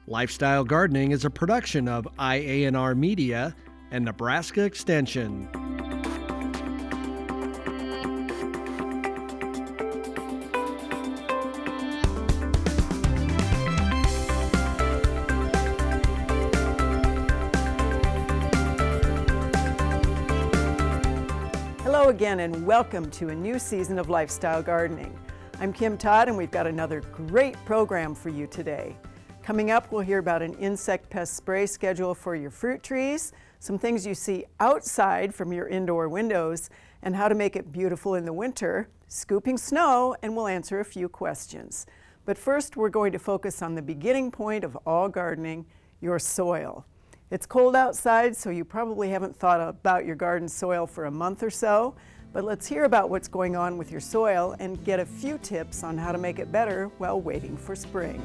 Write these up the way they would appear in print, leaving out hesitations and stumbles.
Lifestyle Gardening is a production of IANR Media and Nebraska Extension. Hello again and welcome to a new season of Lifestyle Gardening. I'm Kim Todd and we've got another great program for you today. Coming up, we'll hear about an insect pest spray schedule for your fruit trees, some things you see outside from your indoor windows, and how to make it beautiful in the winter, scooping snow, and we'll answer a few questions. But first, we're going to focus on the beginning point of all gardening, your soil. It's cold outside, so you probably haven't thought about your garden soil for a month or so, but let's hear about what's going on with your soil and get a few tips on how to make it better while waiting for spring.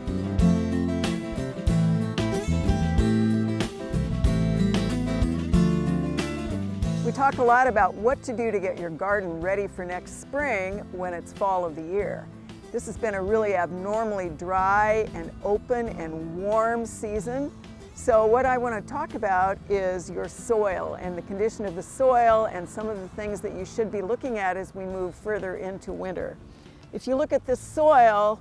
We talk a lot about what to do to get your garden ready for next spring when it's fall of the year. This has been a really abnormally dry and open and warm season. So what I want to talk about is your soil and the condition of the soil and some of the things that you should be looking at as we move further into winter. If you look at this soil,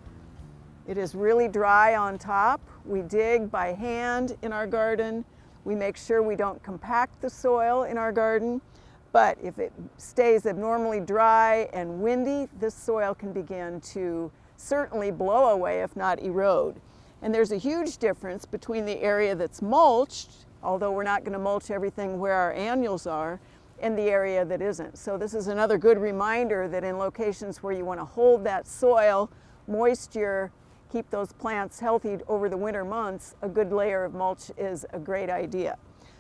it is really dry on top. We dig by hand in our garden. We make sure we don't compact the soil in our garden, but if it stays abnormally dry and windy, this soil can begin to certainly blow away, if not erode. And there's a huge difference between the area that's mulched, although we're not going to mulch everything where our annuals are, and the area that isn't. So this is another good reminder that in locations where you want to hold that soil, moisture, keep those plants healthy over the winter months, a good layer of mulch is a great idea.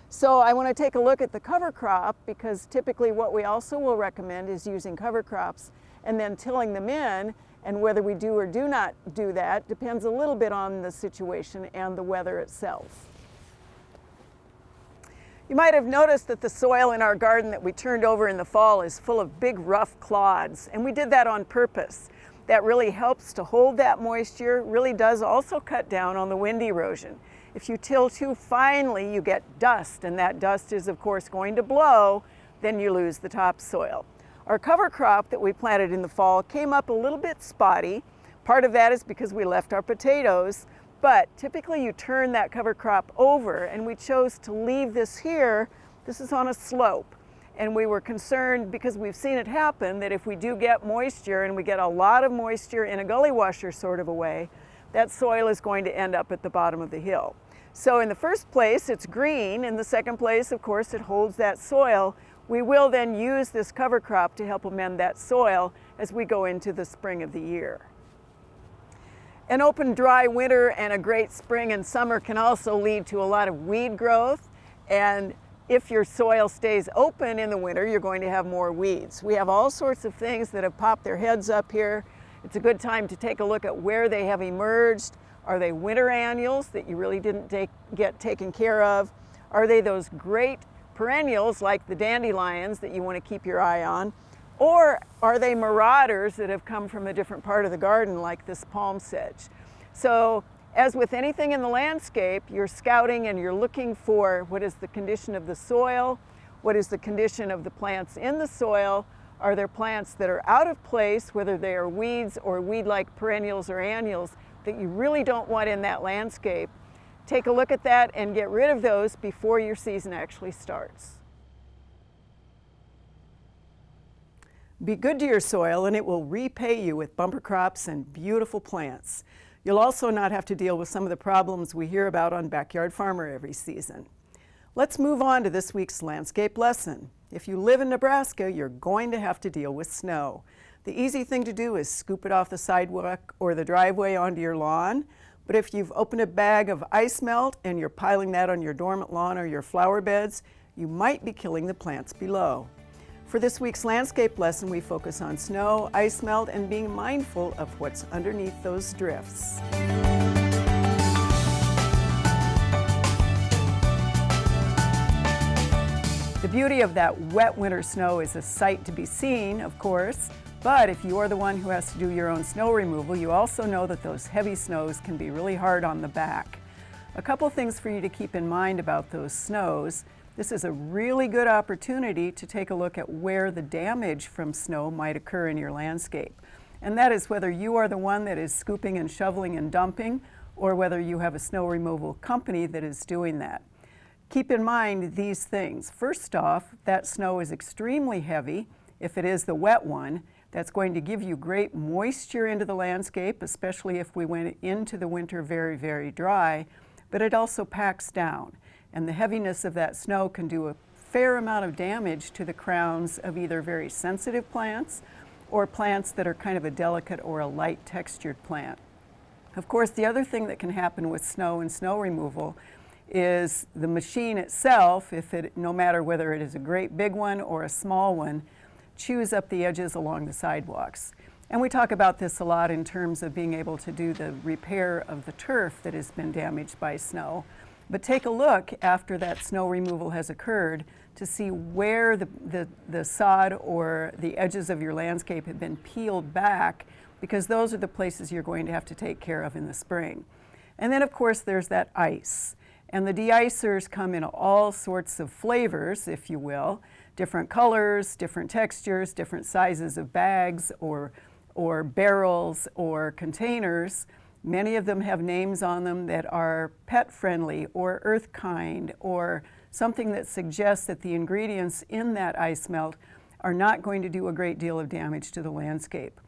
So I want to take a look at the cover crop, because typically what we also will recommend is using cover crops and then tilling them in, and whether we do or do not do that depends a little bit on the situation and the weather itself. You might have noticed that the soil in our garden that we turned over in the fall is full of big rough clods, and we did that on purpose. That really helps to hold that moisture, really does also cut down on the wind erosion. If you till too finely, you get dust, and that dust is of course going to blow, then you lose the topsoil. Our cover crop that we planted in the fall came up a little bit spotty. Part of that is because we left our potatoes, but typically you turn that cover crop over, and we chose to leave this here. This is on a slope. And we were concerned, because we've seen it happen, that if we do get moisture, and we get a lot of moisture in a gully washer sort of a way, that soil is going to end up at the bottom of the hill. So in the first place, it's green. In the second place, of course, it holds that soil. We will then use this cover crop to help amend that soil as we go into the spring of the year. An open, dry winter and a great spring and summer can also lead to a lot of weed growth, and if your soil stays open in the winter, you're going to have more weeds. We have all sorts of things that have popped their heads up here. It's a good time to take a look at where they have emerged. Are they winter annuals that you really didn't get taken care of? Are they those great perennials like the dandelions that you want to keep your eye on? Or are they marauders that have come from a different part of the garden like this palm sedge? So, as with anything in the landscape, you're scouting and you're looking for what is the condition of the soil, what is the condition of the plants in the soil. Are there plants that are out of place, whether they are weeds or weed-like perennials or annuals, that you really don't want in that landscape? Take a look at that and get rid of those before your season actually starts. Be good to your soil and it will repay you with bumper crops and beautiful plants. You'll also not have to deal with some of the problems we hear about on Backyard Farmer every season. Let's move on to this week's landscape lesson. If you live in Nebraska, you're going to have to deal with snow. The easy thing to do is scoop it off the sidewalk or the driveway onto your lawn. But if you've opened a bag of ice melt and you're piling that on your dormant lawn or your flower beds, you might be killing the plants below. For this week's landscape lesson, we focus on snow, ice melt, and being mindful of what's underneath those drifts. The beauty of that wet winter snow is a sight to be seen, of course, but if you're the one who has to do your own snow removal, you also know that those heavy snows can be really hard on the back. A couple things for you to keep in mind about those snows. This is a really good opportunity to take a look at where the damage from snow might occur in your landscape. And that is whether you are the one that is scooping and shoveling and dumping, or whether you have a snow removal company that is doing that. Keep in mind these things. First off, that snow is extremely heavy. If it is the wet one, that's going to give you great moisture into the landscape, especially if we went into the winter very, very dry, but it also packs down. And the heaviness of that snow can do a fair amount of damage to the crowns of either very sensitive plants or plants that are kind of a delicate or a light textured plant. Of course, the other thing that can happen with snow and snow removal is the machine itself, no matter whether it is a great big one or a small one, chews up the edges along the sidewalks. And we talk about this a lot in terms of being able to do the repair of the turf that has been damaged by snow. But take a look after that snow removal has occurred to see where the sod or the edges of your landscape have been peeled back, because those are the places you're going to have to take care of in the spring. And then of course there's that ice. And the de-icers come in all sorts of flavors, if you will, different colors, different textures, different sizes of bags or barrels or containers. Many of them have names on them that are pet friendly or earth kind, or something that suggests that the ingredients in that ice melt are not going to do a great deal of damage to the landscape.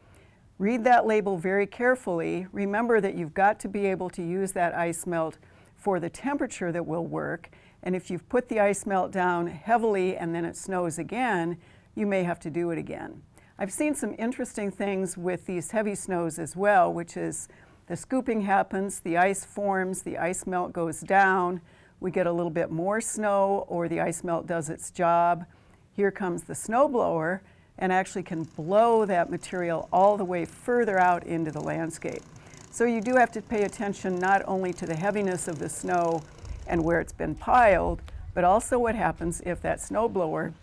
Read that label very carefully. Remember that you've got to be able to use that ice melt for the temperature that will work, and if you've put the ice melt down heavily and then it snows again, you may have to do it again. I've seen some interesting things with these heavy snows as well, which is the scooping happens, the ice forms, the ice melt goes down, we get a little bit more snow, or the ice melt does its job. Here comes the snowblower and actually can blow that material all the way further out into the landscape. So you do have to pay attention not only to the heaviness of the snow and where it's been piled, but also what happens if that snowblower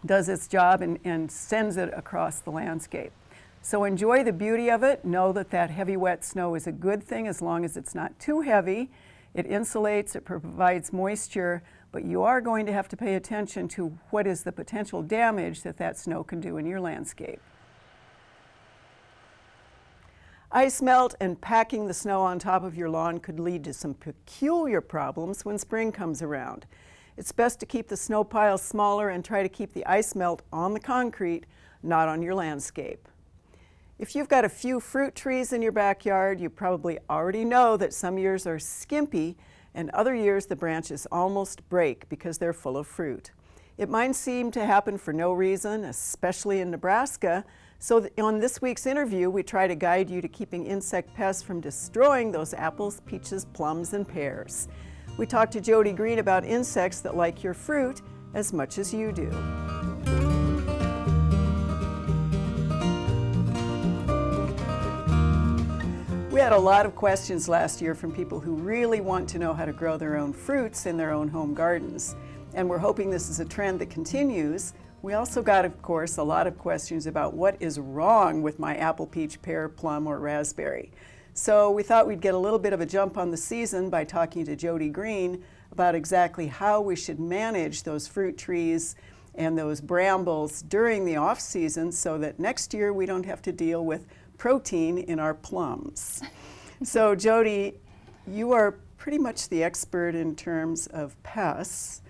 does its job and sends it across the landscape. So enjoy the beauty of it. Know that that heavy wet snow is a good thing as long as it's not too heavy. It insulates, it provides moisture, but you are going to have to pay attention to what is the potential damage that that snow can do in your landscape. Ice melt and packing the snow on top of your lawn could lead to some peculiar problems when spring comes around. It's best to keep the snow piles smaller and try to keep the ice melt on the concrete, not on your landscape. If you've got a few fruit trees in your backyard, you probably already know that some years are skimpy and other years the branches almost break because they're full of fruit. It might seem to happen for no reason, especially in Nebraska. So on this week's interview, we try to guide you to keeping insect pests from destroying those apples, peaches, plums, and pears. We talked to Jody Green about insects that like your fruit as much as you do. We had a lot of questions last year from people who really want to know how to grow their own fruits in their own home gardens. And we're hoping this is a trend that continues. We also got, of course, a lot of questions about what is wrong with my apple, peach, pear, plum, or raspberry. So we thought we'd get a little bit of a jump on the season by talking to Jody Green about exactly how we should manage those fruit trees and those brambles during the off season so that next year we don't have to deal with protein in our plums. So Jody, you are pretty much the expert in terms of pests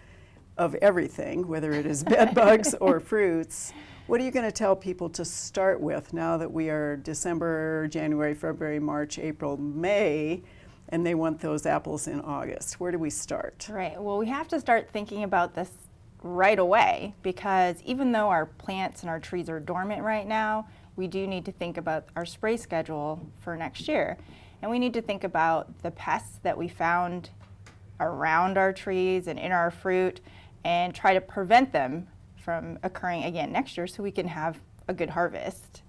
of everything, whether it is bed bugs or fruits. What are you going to tell people to start with now that we are December, January, February, March, April, May, and they want those apples in August? Where do we start? Right. Well, we have to start thinking about this right away, because even though our plants and our trees are dormant right now, we do need to think about our spray schedule for next year. And we need to think about the pests that we found around our trees and in our fruit and try to prevent them from occurring again next year so we can have a good harvest.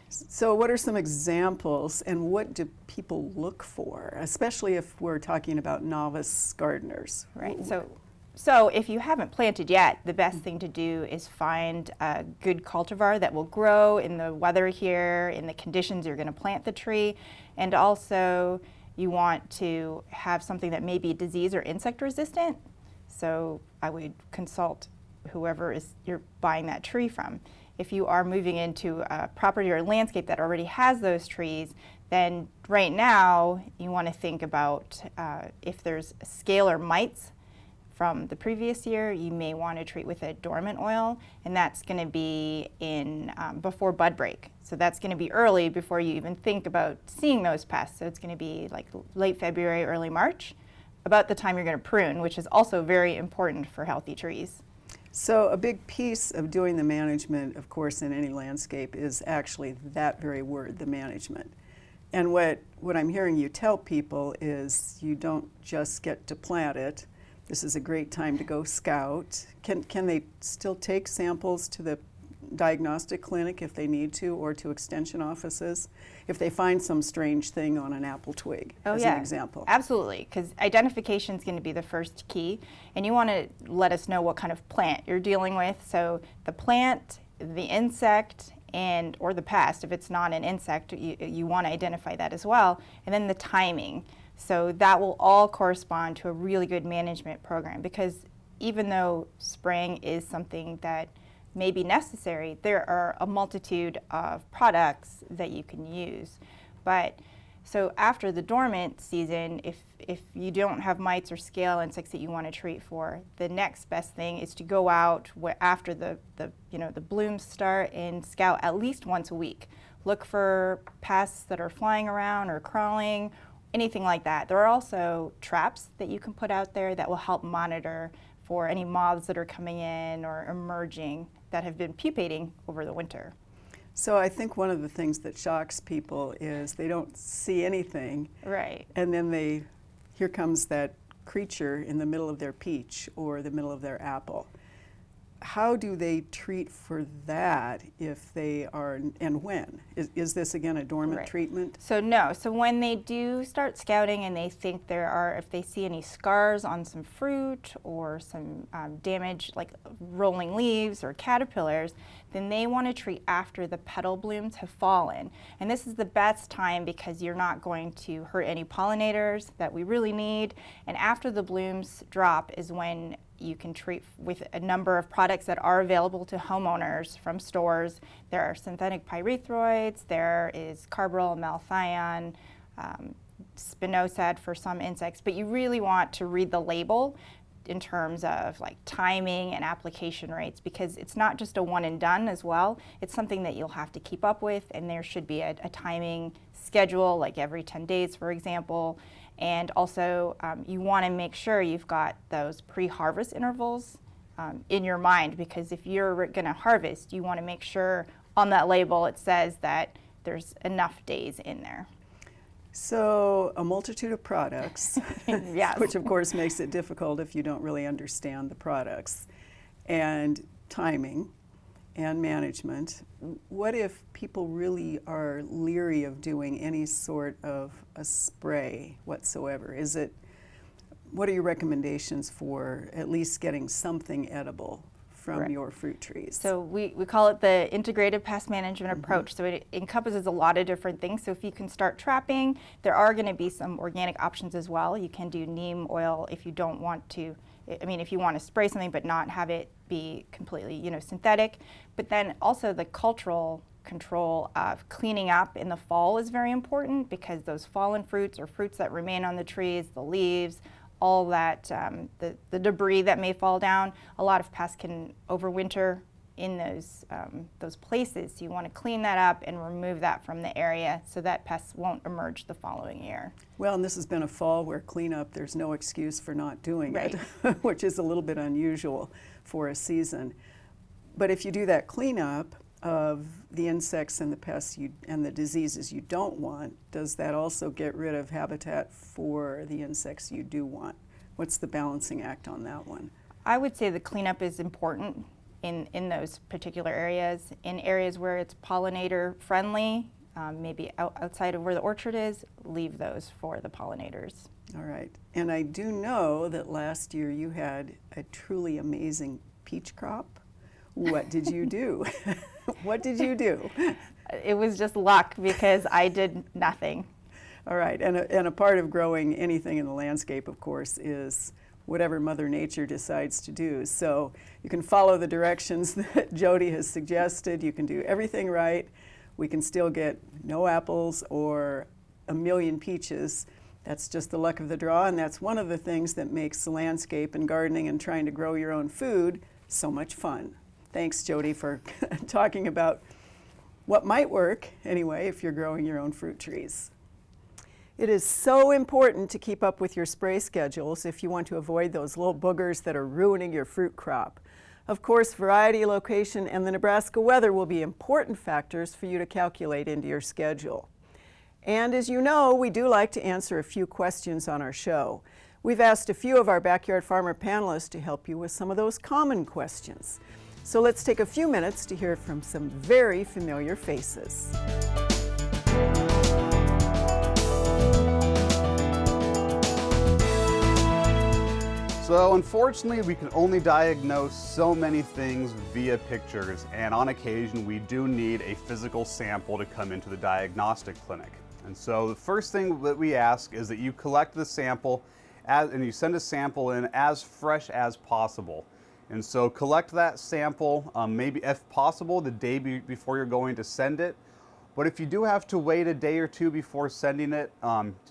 So what are some examples and what do people look for, especially if we're talking about novice gardeners? Right. So if you haven't planted yet, the best thing to do is find a good cultivar that will grow in the weather here, in the conditions you're going to plant the tree, and also you want to have something that may be disease or insect resistant. So I would consult whoever you're buying that tree from. If you are moving into a property or landscape that already has those trees, then right now you want to think about if there's scale or mites from the previous year, you may want to treat with a dormant oil, and that's going to be in before bud break. So that's going to be early before you even think about seeing those pests. So it's going to be like late February, early March, about the time you're going to prune, which is also very important for healthy trees. So a big piece of doing the management, of course, in any landscape is actually that very word, the management. And what I'm hearing you tell people is you don't just get to plant it. This is a great time to go scout. Can they still take samples to the diagnostic clinic if they need to, or to extension offices if they find some strange thing on an apple twig, as an example? Absolutely, because identification is going to be the first key, and you want to let us know what kind of plant you're dealing with. So the plant, the insect, or the pest. If it's not an insect, you want to identify that as well, and then the timing. So that will all correspond to a really good management program, because even though spraying is something that may be necessary, there are a multitude of products that you can use. But so after the dormant season, if you don't have mites or scale insects that you want to treat for, the next best thing is to go out after the blooms start and scout at least once a week. Look for pests that are flying around or crawling, anything like that. There are also traps that you can put out there that will help monitor for any moths that are coming in or emerging that have been pupating over the winter. So I think one of the things that shocks people is they don't see anything. Right. And then here comes that creature in the middle of their peach or the middle of their apple. How do they treat for that if they are, and when? Is this again a dormant treatment? So no, so when they do start scouting and they think if they see any scars on some fruit or some damage like rolling leaves or caterpillars, then they want to treat after the petal blooms have fallen. And this is the best time because you're not going to hurt any pollinators that we really need. And after the blooms drop is when you can treat with a number of products that are available to homeowners from stores. There are synthetic pyrethroids, there is carbaryl malthion, spinosad for some insects, but you really want to read the label in terms of like timing and application rates, because it's not just a one and done as well. It's something that you'll have to keep up with, and there should be a timing schedule, like every 10 days, for example. And also, you want to make sure you've got those pre-harvest intervals in your mind, because if you're going to harvest, you want to make sure on that label it says that there's enough days in there. So a multitude of products, Yes. which of course makes it difficult if you don't really understand the products, and timing and management. What if people really are leery of doing any sort of a spray whatsoever? What are your recommendations for at least getting something edible from your fruit trees? So we call it the integrative pest management approach. So it encompasses a lot of different things. So if you can start trapping, there are going to be some organic options as well. You can do neem oil if you don't want to. If you want to spray something but not have it be completely, synthetic. But then also the cultural control of cleaning up in the fall is very important, because those fallen fruits or fruits that remain on the trees, the leaves, all that, the debris that may fall down, a lot of pests can overwinter in those places. So you want to clean that up and remove that from the area so that pests won't emerge the following year. Well, and this has been a fall where cleanup, there's no excuse for not doing it, which is a little bit unusual for a season. But if you do that cleanup of the insects and the pests and the diseases you don't want, does that also get rid of habitat for the insects you do want? What's the balancing act on that one? I would say the cleanup is important in those particular areas. In areas where it's pollinator friendly, maybe outside of where the orchard is, leave those for the pollinators. All right. And I do know that last year you had a truly amazing peach crop. What did you do? What did you do? It was just luck, because I did nothing. All right, and a part of growing anything in the landscape, of course, is whatever Mother Nature decides to do. So you can follow the directions that Jody has suggested. You can do everything right. We can still get no apples or a million peaches. That's just the luck of the draw, and that's one of the things that makes the landscape and gardening and trying to grow your own food so much fun. Thanks, Jody, for talking about what might work, anyway, if you're growing your own fruit trees. It is so important to keep up with your spray schedules if you want to avoid those little boogers that are ruining your fruit crop. Of course, variety, location, and the Nebraska weather will be important factors for you to calculate into your schedule. And as you know, we do like to answer a few questions on our show. We've asked a few of our Backyard Farmer panelists to help you with some of those common questions. So let's take a few minutes to hear from some very familiar faces. So unfortunately, we can only diagnose so many things via pictures, and on occasion we do need a physical sample to come into the diagnostic clinic. And so the first thing that we ask is that you collect the sample and you send a sample in as fresh as possible. And so collect that sample, maybe if possible, the day before you're going to send it. But if you do have to wait a day or two before sending it,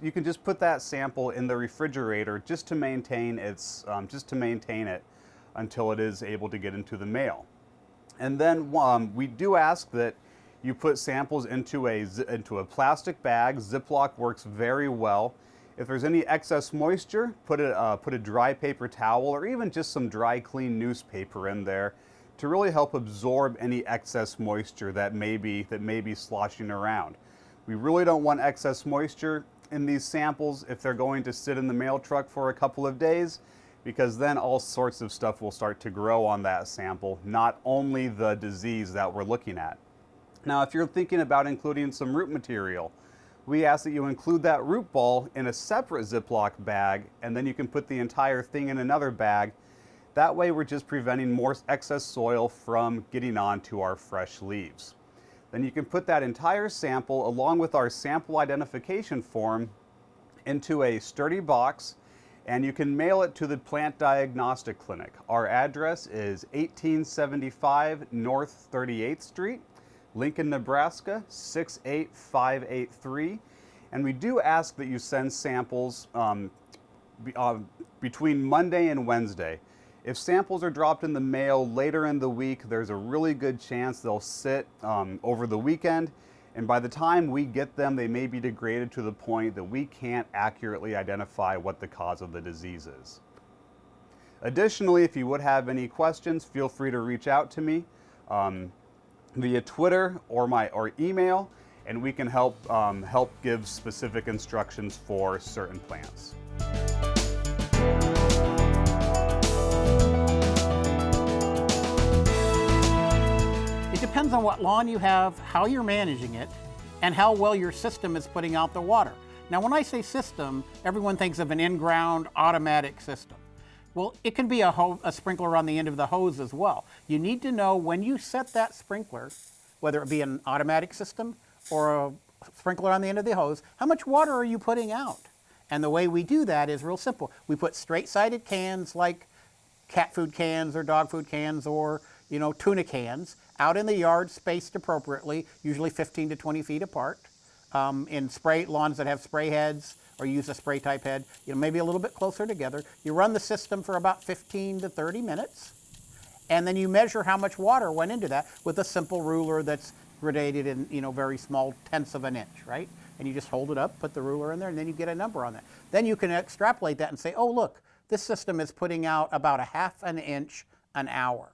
you can just put that sample in the refrigerator just to maintain it until it is able to get into the mail. And then we do ask that you put samples into a plastic bag. Ziploc works very well. If there's any excess moisture, put a dry paper towel or even just some dry, clean newspaper in there to really help absorb any excess moisture that may be sloshing around. We really don't want excess moisture in these samples if they're going to sit in the mail truck for a couple of days, because then all sorts of stuff will start to grow on that sample, not only the disease that we're looking at. Now, if you're thinking about including some root material, we ask that you include that root ball in a separate Ziploc bag, and then you can put the entire thing in another bag. That way we're just preventing more excess soil from getting onto our fresh leaves. Then you can put that entire sample along with our sample identification form into a sturdy box, and you can mail it to the Plant Diagnostic Clinic. Our address is 1875 North 38th Street, Lincoln, Nebraska 68583. And we do ask that you send samples between Monday and Wednesday. If samples are dropped in the mail later in the week, there's a really good chance they'll sit over the weekend, and by the time we get them, they may be degraded to the point that we can't accurately identify what the cause of the disease is. Additionally, if you would have any questions, feel free to reach out to me via Twitter or email, and we can help give specific instructions for certain plants. It depends on what lawn you have, how you're managing it, and how well your system is putting out the water. Now, when I say system, everyone thinks of an in-ground automatic system. Well, it can be a sprinkler on the end of the hose as well. You need to know when you set that sprinkler, whether it be an automatic system or a sprinkler on the end of the hose, how much water are you putting out? And the way we do that is real simple. We put straight-sided cans like cat food cans or dog food cans or tuna cans out in the yard, spaced appropriately, usually 15 to 20 feet apart. In lawns that have spray heads or use a spray type head, maybe a little bit closer together. You run the system for about 15 to 30 minutes, and then you measure how much water went into that with a simple ruler that's gradated in very small tenths of an inch, right? And you just hold it up, put the ruler in there, and then you get a number on that. Then you can extrapolate that and say, oh look, this system is putting out about 1/2 an inch an hour.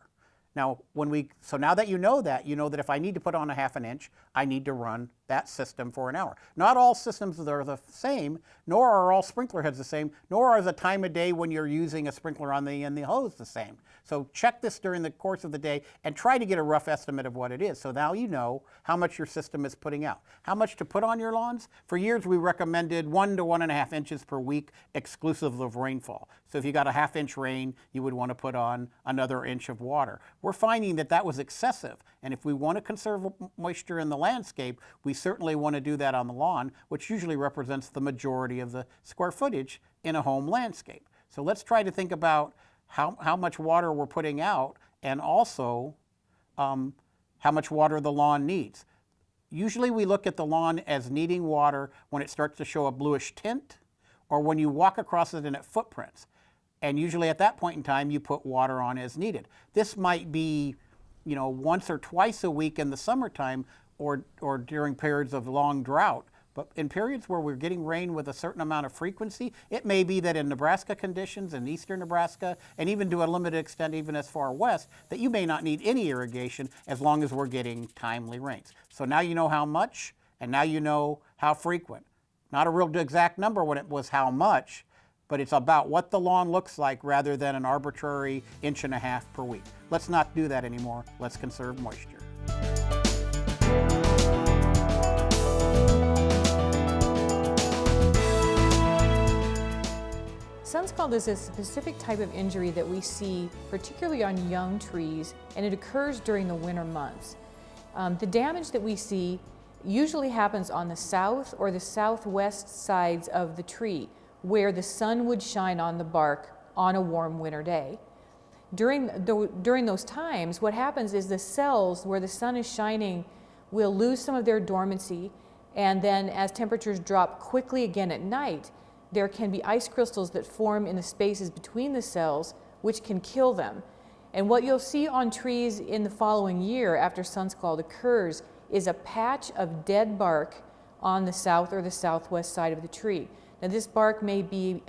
Now, now that you know that if I need to put on 1/2 an inch, I need to run that system for an hour. Not all systems are the same, nor are all sprinkler heads the same, nor are the time of day when you're using a sprinkler on the hose the same. So check this during the course of the day and try to get a rough estimate of what it is. So now you know how much your system is putting out. How much to put on your lawns? For years we recommended 1 to 1.5 inches per week exclusive of rainfall. So if you got a 1/2 inch rain, you would want to put on another inch of water. We're finding that was excessive, and if we want to conserve moisture in the landscape, we certainly want to do that on the lawn, which usually represents the majority of the square footage in a home landscape. So let's try to think about how much water we're putting out, and also how much water the lawn needs. Usually we look at the lawn as needing water when it starts to show a bluish tint, or when you walk across it and it footprints. And usually at that point in time, you put water on as needed. This might be, once or twice a week in the summertime, or during periods of long drought. But in periods where we're getting rain with a certain amount of frequency, it may be that in Nebraska conditions, in eastern Nebraska, and even to a limited extent even as far west, that you may not need any irrigation as long as we're getting timely rains. So now you know how much, and now you know how frequent. Not a real exact number when it was how much, but it's about what the lawn looks like rather than an arbitrary 1.5 inches per week. Let's not do that anymore. Let's conserve moisture. Sunscald is a specific type of injury that we see particularly on young trees, and it occurs during the winter months. The damage that we see usually happens on the south or the southwest sides of the tree, where the sun would shine on the bark on a warm winter day. During those times, what happens is the cells where the sun is shining will lose some of their dormancy, and then as temperatures drop quickly again at night, there can be ice crystals that form in the spaces between the cells, which can kill them. And what you'll see on trees in the following year after sunscald occurs is a patch of dead bark on the south or the southwest side of the tree. Now this bark may be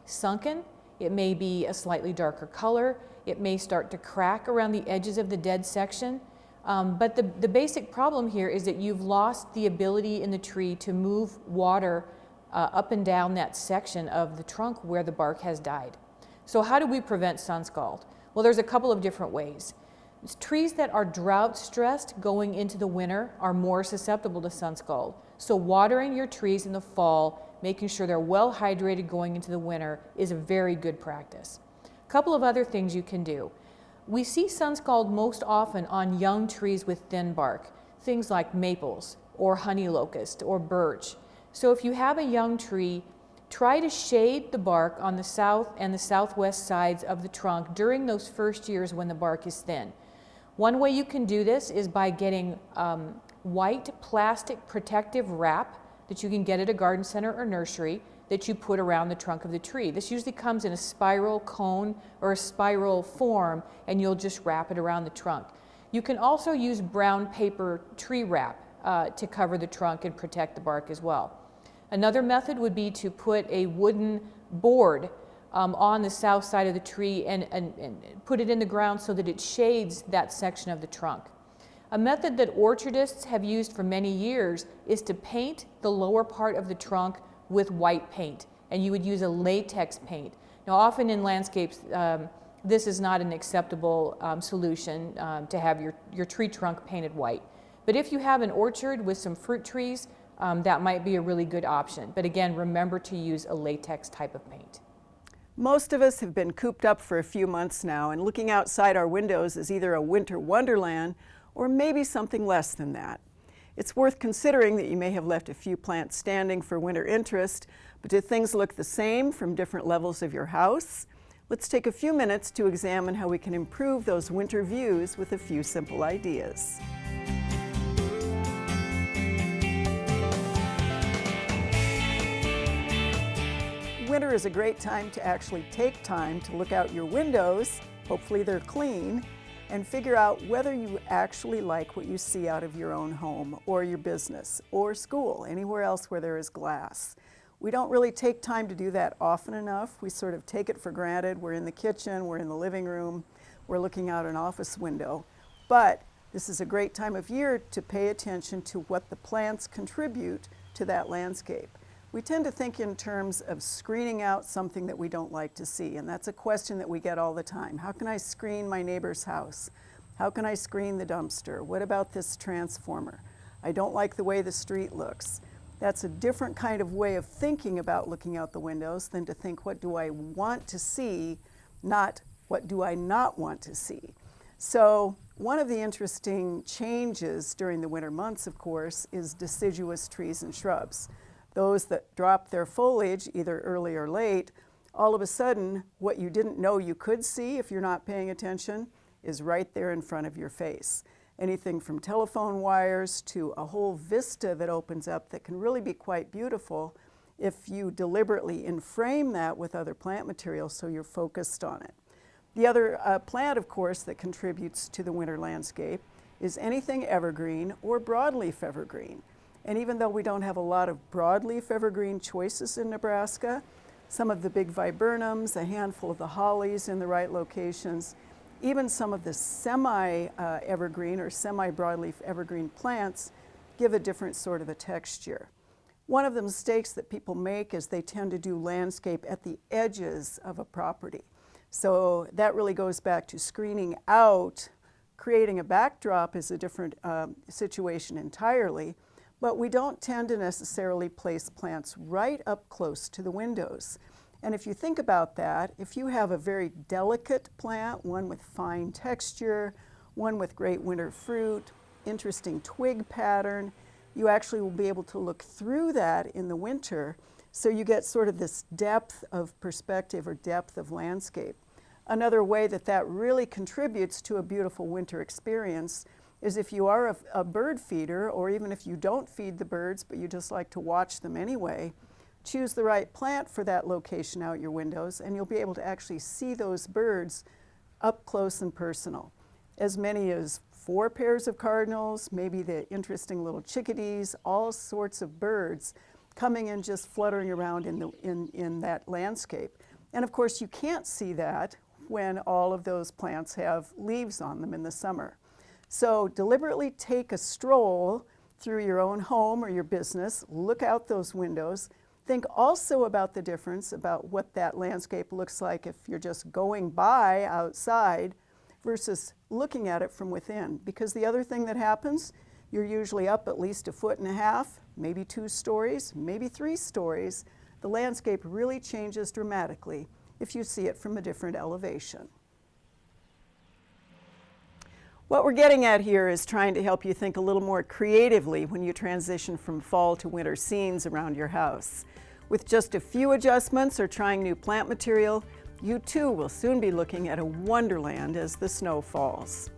sunken, it may be a slightly darker color, it may start to crack around the edges of the dead section. But the basic problem here is that you've lost the ability in the tree to move water up and down that section of the trunk where the bark has died. So how do we prevent sunscald? Well, there's a couple of different ways. Trees that are drought stressed going into the winter are more susceptible to sunscald. So watering your trees in the fall, making sure they're well hydrated going into the winter, is a very good practice. A couple of other things you can do. We see sunscald most often on young trees with thin bark, things like maples or honey locust or birch. So if you have a young tree, try to shade the bark on the south and the southwest sides of the trunk during those first years when the bark is thin. One way you can do this is by getting white plastic protective wrap that you can get at a garden center or nursery that you put around the trunk of the tree. This usually comes in a spiral cone or a spiral form, and you'll just wrap it around the trunk. You can also use brown paper tree wrap to cover the trunk and protect the bark as well. Another method would be to put a wooden board on the south side of the tree and put it in the ground so that it shades that section of the trunk. A method that orchardists have used for many years is to paint the lower part of the trunk with white paint, and you would use a latex paint. Now often in landscapes this is not an acceptable solution to have your tree trunk painted white. But if you have an orchard with some fruit trees, that might be a really good option. But again, remember to use a latex type of paint. Most of us have been cooped up for a few months now, and looking outside our windows is either a winter wonderland or maybe something less than that. It's worth considering that you may have left a few plants standing for winter interest, but do things look the same from different levels of your house? Let's take a few minutes to examine how we can improve those winter views with a few simple ideas. Winter is a great time to actually take time to look out your windows, hopefully they're clean, and figure out whether you actually like what you see out of your own home or your business or school, anywhere else where there is glass. We don't really take time to do that often enough. We sort of take it for granted. We're in the kitchen, we're in the living room, we're looking out an office window. But this is a great time of year to pay attention to what the plants contribute to that landscape. We tend to think in terms of screening out something that we don't like to see, and that's a question that we get all the time. How can I screen my neighbor's house? How can I screen the dumpster? What about this transformer? I don't like the way the street looks. That's a different kind of way of thinking about looking out the windows than to think, what do I want to see, not what do I not want to see. So One of the interesting changes during the winter months, of course, is deciduous trees and shrubs. Those that drop their foliage either early or late, all of a sudden, what you didn't know you could see if you're not paying attention is right there in front of your face. Anything from telephone wires to a whole vista that opens up that can really be quite beautiful if you deliberately inframe that with other plant materials so you're focused on it. The other plant, of course, that contributes to the winter landscape is anything evergreen or broadleaf evergreen. And even though we don't have a lot of broadleaf evergreen choices in Nebraska, some of the big viburnums, a handful of the hollies in the right locations, even some of the semi-evergreen or semi-broadleaf evergreen plants give a different sort of a texture. One of the mistakes that people make is they tend to do landscape at the edges of a property. So that really goes back to screening out. Creating a backdrop is a different situation entirely, but we don't tend to necessarily place plants right up close to the windows. And if you think about that, if you have a very delicate plant, one with fine texture, one with great winter fruit, interesting twig pattern, you actually will be able to look through that in the winter, so you get sort of this depth of perspective or depth of landscape. Another way that that really contributes to a beautiful winter experience is if you are a bird feeder, or even if you don't feed the birds but you just like to watch them anyway, choose the right plant for that location out your windows and you'll be able to actually see those birds up close and personal. As many as 4 pairs of cardinals, maybe the interesting little chickadees, all sorts of birds coming and just fluttering around in that landscape. And of course you can't see that when all of those plants have leaves on them in the summer. So deliberately take a stroll through your own home or your business, look out those windows, think also about the difference about what that landscape looks like if you're just going by outside versus looking at it from within. Because the other thing that happens, you're usually up at least 1.5 feet, maybe 2 stories, maybe 3 stories. The landscape really changes dramatically if you see it from a different elevation. What we're getting at here is trying to help you think a little more creatively when you transition from fall to winter scenes around your house. With just a few adjustments or trying new plant material, you too will soon be looking at a wonderland as the snow falls.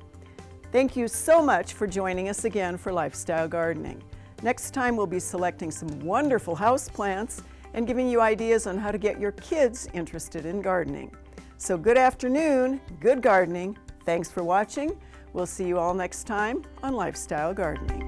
Thank you so much for joining us again for Lifestyle Gardening. Next time we'll be selecting some wonderful house plants and giving you ideas on how to get your kids interested in gardening. So good afternoon, good gardening. Thanks for watching. We'll see you all next time on Lifestyle Gardening.